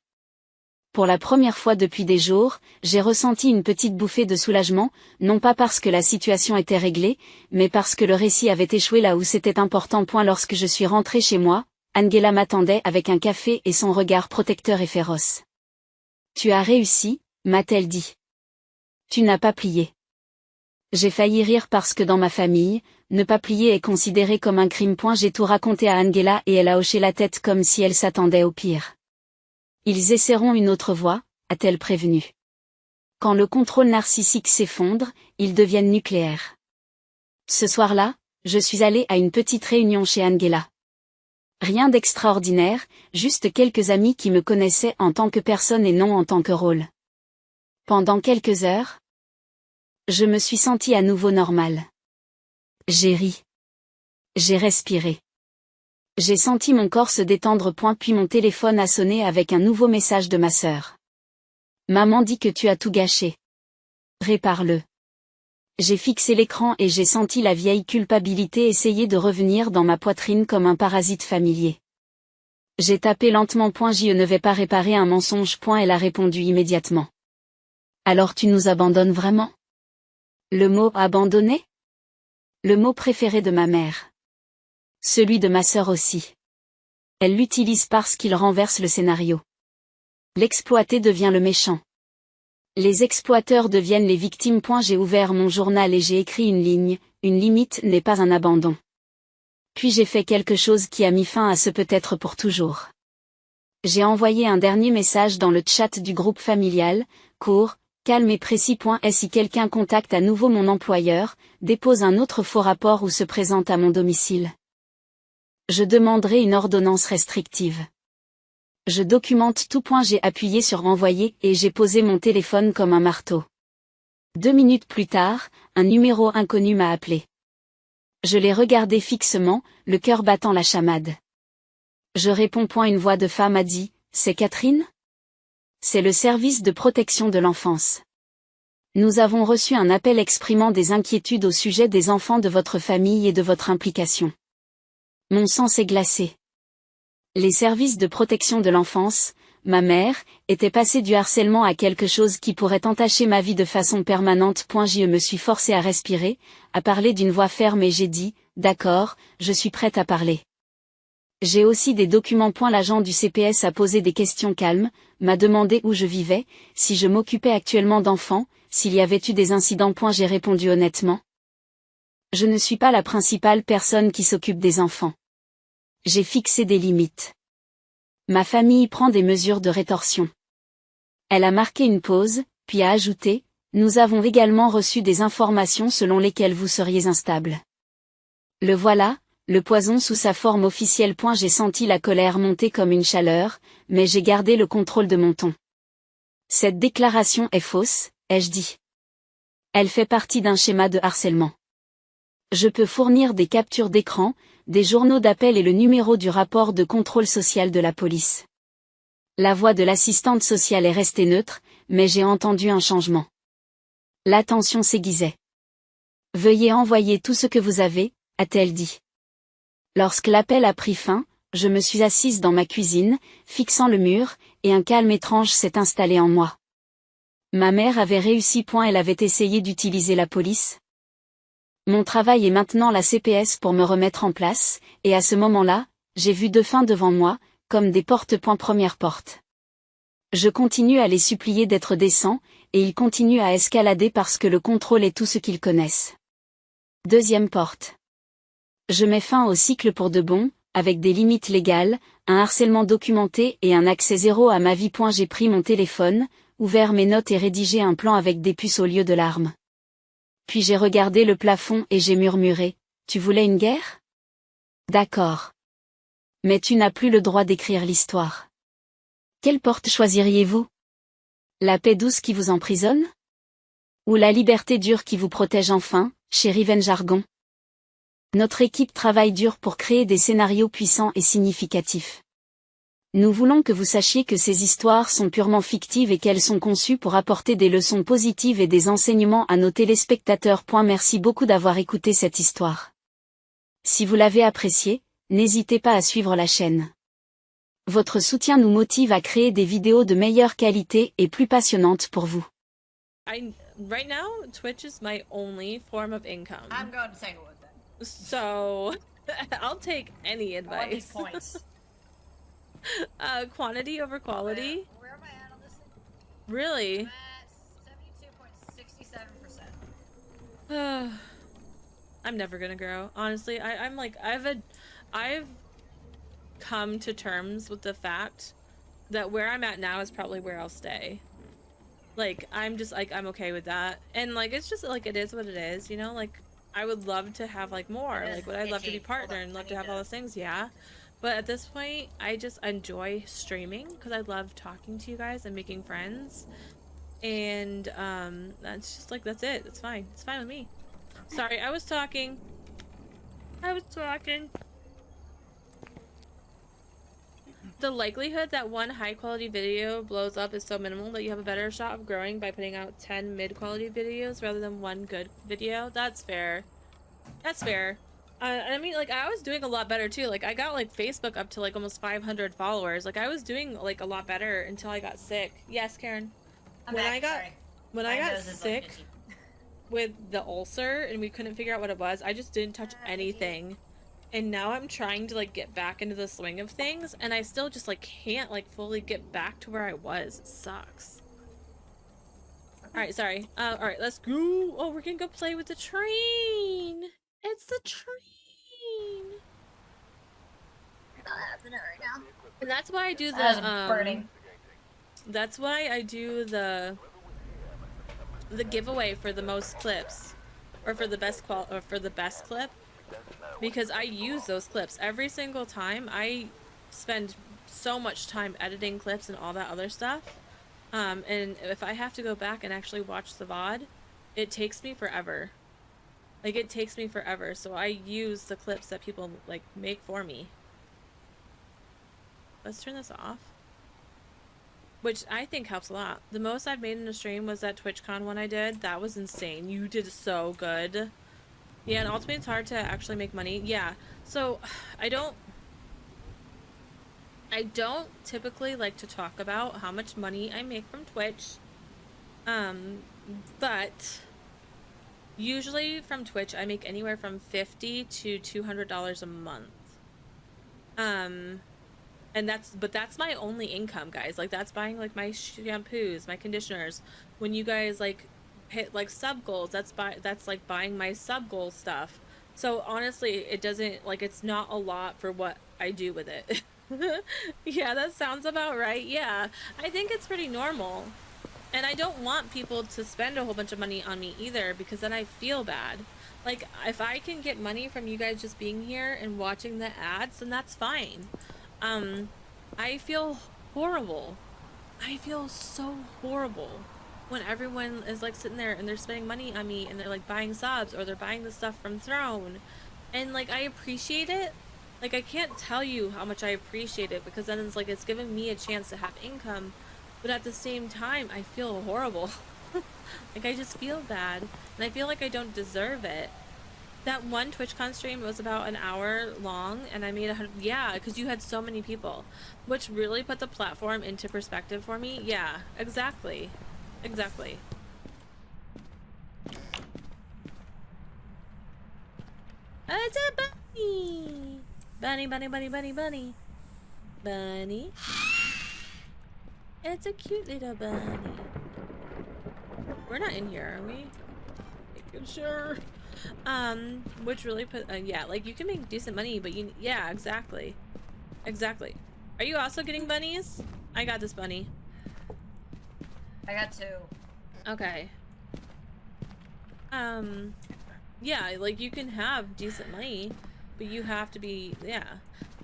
Pour la première fois depuis des jours, j'ai ressenti une petite bouffée de soulagement, non pas parce que la situation était réglée, mais parce que le récit avait échoué là où c'était important. Lorsque je suis rentrée chez moi, Angela m'attendait avec un café et son regard protecteur et féroce. Tu as réussi, m'a-t-elle dit. Tu n'as pas plié. J'ai failli rire parce que dans ma famille, ne pas plier est considéré comme un crime. J'ai tout raconté à Angela et elle a hoché la tête comme si elle s'attendait au pire. Ils essaieront une autre voie, a-t-elle prévenu. Quand le contrôle narcissique s'effondre, ils deviennent nucléaires. Ce soir-là, je suis allée à une petite réunion chez Angela. Rien d'extraordinaire, juste quelques amis qui me connaissaient en tant que personne et non en tant que rôle. Pendant quelques heures, je me suis sentie à nouveau normale. J'ai ri. J'ai respiré. J'ai senti mon corps se détendre. Puis mon téléphone a sonné avec un nouveau message de ma sœur. Maman dit que tu as tout gâché. Répare-le. J'ai fixé l'écran et j'ai senti la vieille culpabilité essayer de revenir dans ma poitrine comme un parasite familier. J'ai tapé lentement. Je ne vais pas réparer un mensonge. Elle a répondu immédiatement. Alors tu nous abandonnes vraiment? Le mot abandonner? Le mot préféré de ma mère. Celui de ma sœur aussi. Elle l'utilise parce qu'il renverse le scénario. L'exploité devient le méchant. Les exploiteurs deviennent les victimes. J'ai ouvert mon journal et j'ai écrit une ligne, une limite n'est pas un abandon. Puis j'ai fait quelque chose qui a mis fin à ce peut-être pour toujours. J'ai envoyé un dernier message dans le chat du groupe familial, court, calme et précis. Si quelqu'un contacte à nouveau mon employeur, dépose un autre faux rapport ou se présente à mon domicile, je demanderai une ordonnance restrictive. Je documente tout. J'ai appuyé sur envoyer et j'ai posé mon téléphone comme un marteau. 2 minutes plus tard, un numéro inconnu m'a appelé. Je l'ai regardé fixement, le cœur battant la chamade. Je réponds. Une voix de femme a dit, c'est Catherine? C'est le service de protection de l'enfance. Nous avons reçu un appel exprimant des inquiétudes au sujet des enfants de votre famille et de votre implication. Mon sang s'est glacé. Les services de protection de l'enfance, ma mère, étaient passés du harcèlement à quelque chose qui pourrait entacher ma vie de façon permanente. Je me suis forcée à respirer, à parler d'une voix ferme et j'ai dit, d'accord, je suis prête à parler. J'ai aussi des documents. L'agent du CPS a posé des questions calmes, m'a demandé où je vivais, si je m'occupais actuellement d'enfants, s'il y avait eu des incidents. J'ai répondu honnêtement. Je ne suis pas la principale personne qui s'occupe des enfants. J'ai fixé des limites. Ma famille prend des mesures de rétorsion. Elle a marqué une pause, puis a ajouté, nous avons également reçu des informations selon lesquelles vous seriez instable. Le voilà, le poison sous sa forme officielle. J'ai senti la colère monter comme une chaleur, mais j'ai gardé le contrôle de mon ton. Cette déclaration est fausse, ai-je dit. Elle fait partie d'un schéma de harcèlement. Je peux fournir des captures d'écran, des journaux d'appel et le numéro du rapport de contrôle social de la police. La voix de l'assistante sociale est restée neutre, mais j'ai entendu un changement. La tension s'aiguisait. Veuillez envoyer tout ce que vous avez, a-t-elle dit. Lorsque l'appel a pris fin, je me suis assise dans ma cuisine, fixant le mur, et un calme étrange s'est installé en moi. Ma mère avait réussi. Elle avait essayé d'utiliser la police. Mon travail est maintenant la CPS pour me remettre en place, et à ce moment-là, j'ai vu deux fins devant moi, comme des portes. Première porte. Je continue à les supplier d'être décents, et ils continuent à escalader parce que le contrôle est tout ce qu'ils connaissent. Deuxième porte. Je mets fin au cycle pour de bon, avec des limites légales, un harcèlement documenté et un accès zéro à ma vie. J'ai pris mon téléphone, ouvert mes notes et rédigé un plan avec des puces au lieu de larmes. Puis j'ai regardé le plafond et j'ai murmuré, tu voulais une guerre? D'accord. Mais tu n'as plus le droit d'écrire l'histoire. Quelle porte choisiriez-vous? La paix douce qui vous emprisonne? Ou la liberté dure qui vous protège enfin, chez Riven Jargon? Notre équipe travaille dur pour créer des scénarios puissants et significatifs. Nous voulons que vous sachiez que ces histoires sont purement fictives et qu'elles sont conçues pour apporter des leçons positives et des enseignements à nos téléspectateurs. Merci beaucoup d'avoir écouté cette histoire. Si vous l'avez appréciée, n'hésitez pas à suivre la chaîne. Votre soutien nous motive à créer des vidéos de meilleure qualité et plus passionnantes pour vous. Right now, Twitch is my only form of income. I'm going to Tanglewood then. So, I'll take any I want these advice. points. Quantity over quality? Where am I at on this thing? Really? I'm at 72.67%. I'm never gonna grow. Honestly, I'm like, I've come to terms with the fact that where I'm at now is probably where I'll stay. Like, I'm just like, I'm okay with that. And like, it's just like, it is what it is, you know? Like, I would love to have like more. Like, would I love to be partner and love to have all those things? Yeah. But at this point, I just enjoy streaming because I love talking to you guys and making friends. And that's just like, that's it. It's fine. It's fine with me. Sorry, I was talking. The likelihood that one high quality video blows up is so minimal that you have a better shot of growing by putting out 10 mid quality videos rather than one good video. That's fair. That's fair. I mean, like, I was doing a lot better too. Like, I got like Facebook up to like almost 500 followers. Like, I was doing like a lot better until I got sick. Yes, Karen. When I got sick with the ulcer and we couldn't figure out what it was, I just didn't touch anything. And now I'm trying to like get back into the swing of things, and I still just like can't like fully get back to where I was. It sucks. Alright, sorry. Alright, let's go. Oh, we're gonna go play with the train. It's the train. Not happening right now. And that's why I do That the was burning. That's why I do the giveaway for the most clips, or for the best clip, because I use those clips every single time. I spend so much time editing clips and all that other stuff, and if I have to go back and actually watch the VOD, it takes me forever. Like, it takes me forever, so I use the clips that people like make for me. Let's turn this off. which I think helps a lot. The most I've made in a stream was that TwitchCon one I did. That was insane. You did so good. Yeah, and ultimately it's hard to actually make money. Yeah, so I don't typically like to talk about how much money I make from Twitch. But usually from Twitch I make anywhere from $50 to $200 a month. And that's my only income, guys. Like, that's buying like my shampoos, my conditioners. When you guys like hit like sub goals, that's like buying my sub goal stuff. So honestly, it doesn't, like, it's not a lot for what I do with it. Yeah, that sounds about right. Yeah, I think it's pretty normal. And I don't want people to spend a whole bunch of money on me either, because then I feel bad. Like, if I can get money from you guys just being here and watching the ads, then that's fine. I feel horrible. I feel so horrible when everyone is like sitting there and they're spending money on me and they're like buying subs or they're buying the stuff from Throne. And like, I appreciate it. Like, I can't tell you how much I appreciate it, because then it's like, it's given me a chance to have income. But at the same time, I feel horrible. Like, I just feel bad. And I feel like I don't deserve it. That one TwitchCon stream was about an hour long, and I made 100. Yeah, because you had so many people, which really put the platform into perspective for me. Yeah, exactly. Exactly. It's a bunny! Bunny, bunny, bunny, bunny, bunny. Bunny. It's a cute little bunny. We're not in here, are we? Making sure. Which really put, yeah, like, you can make decent money, but yeah, exactly. Exactly. Are you also getting bunnies? I got this bunny. I got 2. Okay. Yeah, like, you can have decent money, but you have to be, yeah.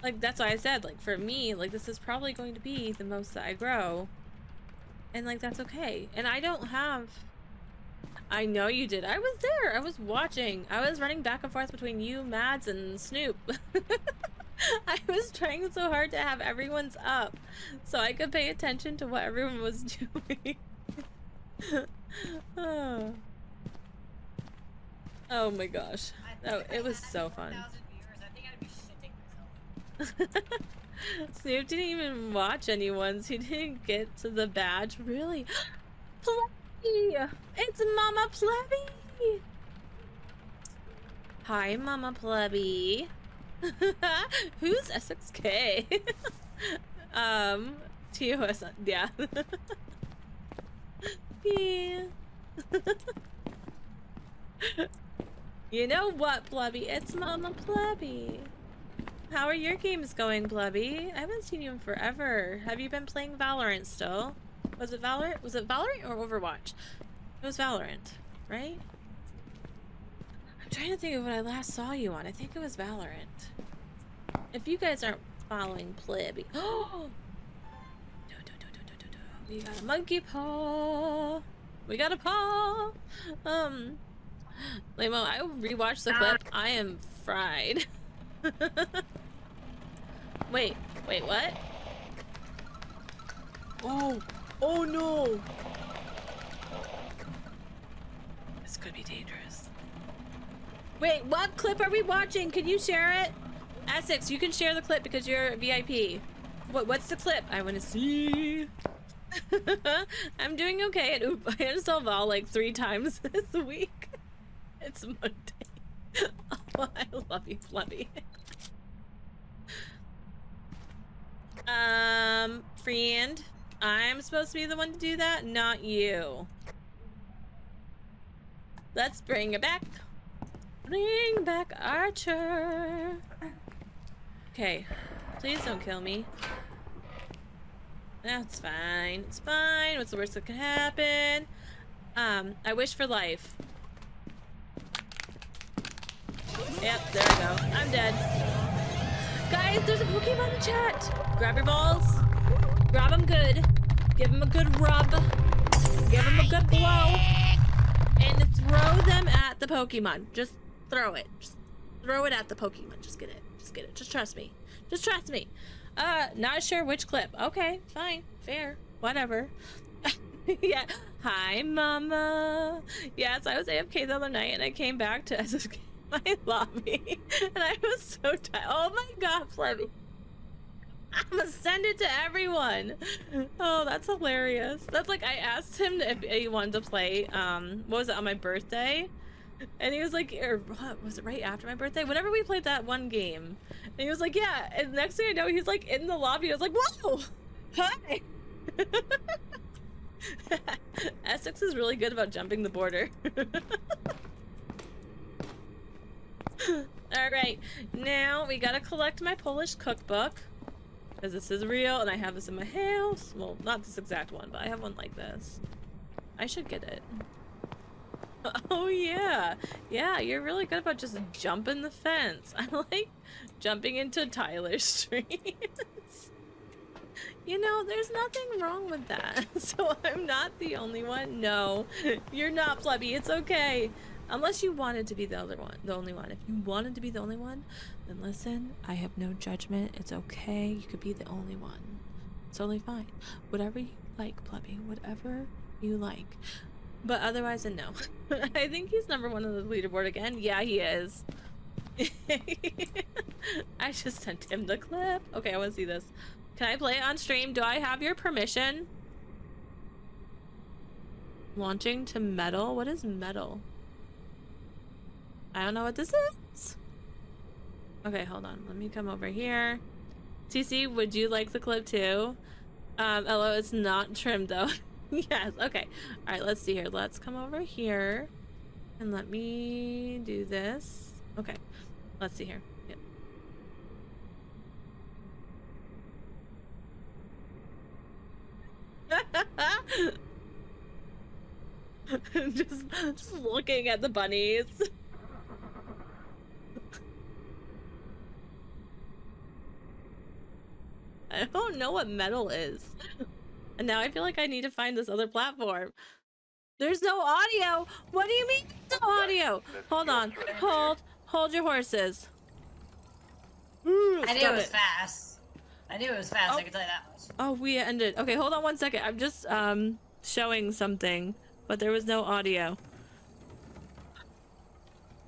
Like, that's why I said, like, for me, like, this is probably going to be the most that I grow. And, like, that's okay. And I don't have... I know you did. I was there. I was watching. I was running back and forth between you, Mads, and Snoop. I was trying so hard to have everyone's up so I could pay attention to what everyone was doing. Oh. Oh my gosh. Oh, it was so fun. Viewers, I think I'd be shitting myself. Snoop didn't even watch anyone's. He didn't get to the badge. Really? Plebby! It's Mama Plebby! Hi, Mama Plebby. Who's SXK? TOS, yeah. Yeah. You know what, Plebby? It's Mama Plebby. How are your games going, Plebby? I haven't seen you in forever. Have you been playing Valorant still? Was it Valorant? Was it Valorant or Overwatch? It was Valorant, right? I'm trying to think of what I last saw you on. I think it was Valorant. If you guys aren't following Plebby... Oh! We got a monkey paw! We got a paw! Lamo, I rewatched the clip. I am fried. Wait, what? Oh no! This could be dangerous. Wait, what clip are we watching? Can you share it? Essex, you can share the clip because you're a VIP. What's the clip? I want to see. I'm doing okay at Oop. I installed Val like 3 times this week. It's Monday. Oh, I love you, Flubby. Friend, I'm supposed to be the one to do that, not you. Let's bring it back. Bring back Archer. Okay, please don't kill me. That's fine. It's fine. What's the worst that could happen? I wish for life. Yep, there we go. I'm dead. Guys, there's a Pokemon in chat. Grab your balls. Grab them good. Give them a good rub. Give them a good blow. And throw them at the Pokemon. Just throw it. Just throw it at the Pokemon. Just get it. Just get it. Just trust me. Just trust me. Not sure which clip. Okay, fine. Fair. Whatever. Yeah. Hi, Mama. Yes, I was AFK the other night and I came back to SSK my lobby and I was so tired. Oh my god, Flebby. I'm gonna send it to everyone. Oh, that's hilarious. That's like, I asked him if he wanted to play, what was it, on my birthday? And he was like, or what, was it right after my birthday? Whenever we played that one game. And he was like, yeah. And next thing I know, he's like in the lobby. I was like, whoa! Hi! Essex is really good about jumping the border. Alright, now we gotta collect my Polish cookbook. Because this is real and I have this in my house. Well, not this exact one, but I have one like this. I should get it. Oh yeah. Yeah, you're really good about just jumping the fence. I like jumping into Tyler's streams. You know, there's nothing wrong with that. So I'm not the only one. No, you're not, Flubby. It's okay. Unless you wanted to be the only one. If you wanted to be the only one, then listen, I have no judgment. It's okay. You could be the only one. It's totally fine. Whatever you like, Plebby. Whatever you like. But otherwise, no. I think he's number 1 on the leaderboard again. Yeah, he is. I just sent him the clip. Okay, I want to see this. Can I play it on stream? Do I have your permission? Launching to metal? What is metal? I don't know what this is. Okay, hold on. Let me come over here. TC, would you like the clip too? LO, it's not trimmed though. Yes, okay. Alright, let's see here. Let's come over here. And let me do this. Okay. Let's see here. Yep. just looking at the bunnies. I don't know what metal is. And now I feel like I need to find this other platform. There's no audio. What do you mean no audio? Hold on. Hold your horses. I knew it was fast. I knew it was fast, I can tell you that much. Oh, we ended. Okay, hold on one second. I'm just showing something, but there was no audio.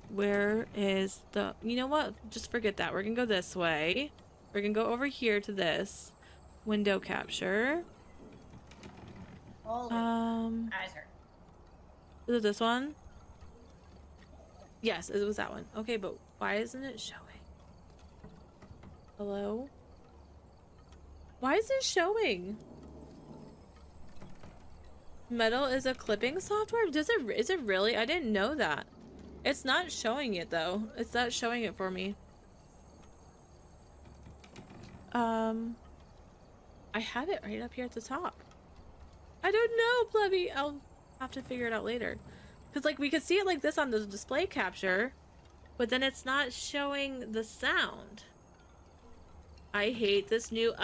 Where is the... You know what? Just forget that. We're gonna go this way. We're gonna go over here to this. Window capture. Holy eyes hurt. Is it this one? Yes, it was that one. Okay, but why isn't it showing? Hello? Why is it showing? Metal is a clipping software? Is it really? I didn't know that. It's not showing it though. It's not showing it for me. I had it right up here at the top. I don't know, Plebby. I'll have to figure it out later. Because, like, we could see it like this on the display capture, but then it's not showing the sound. I hate this new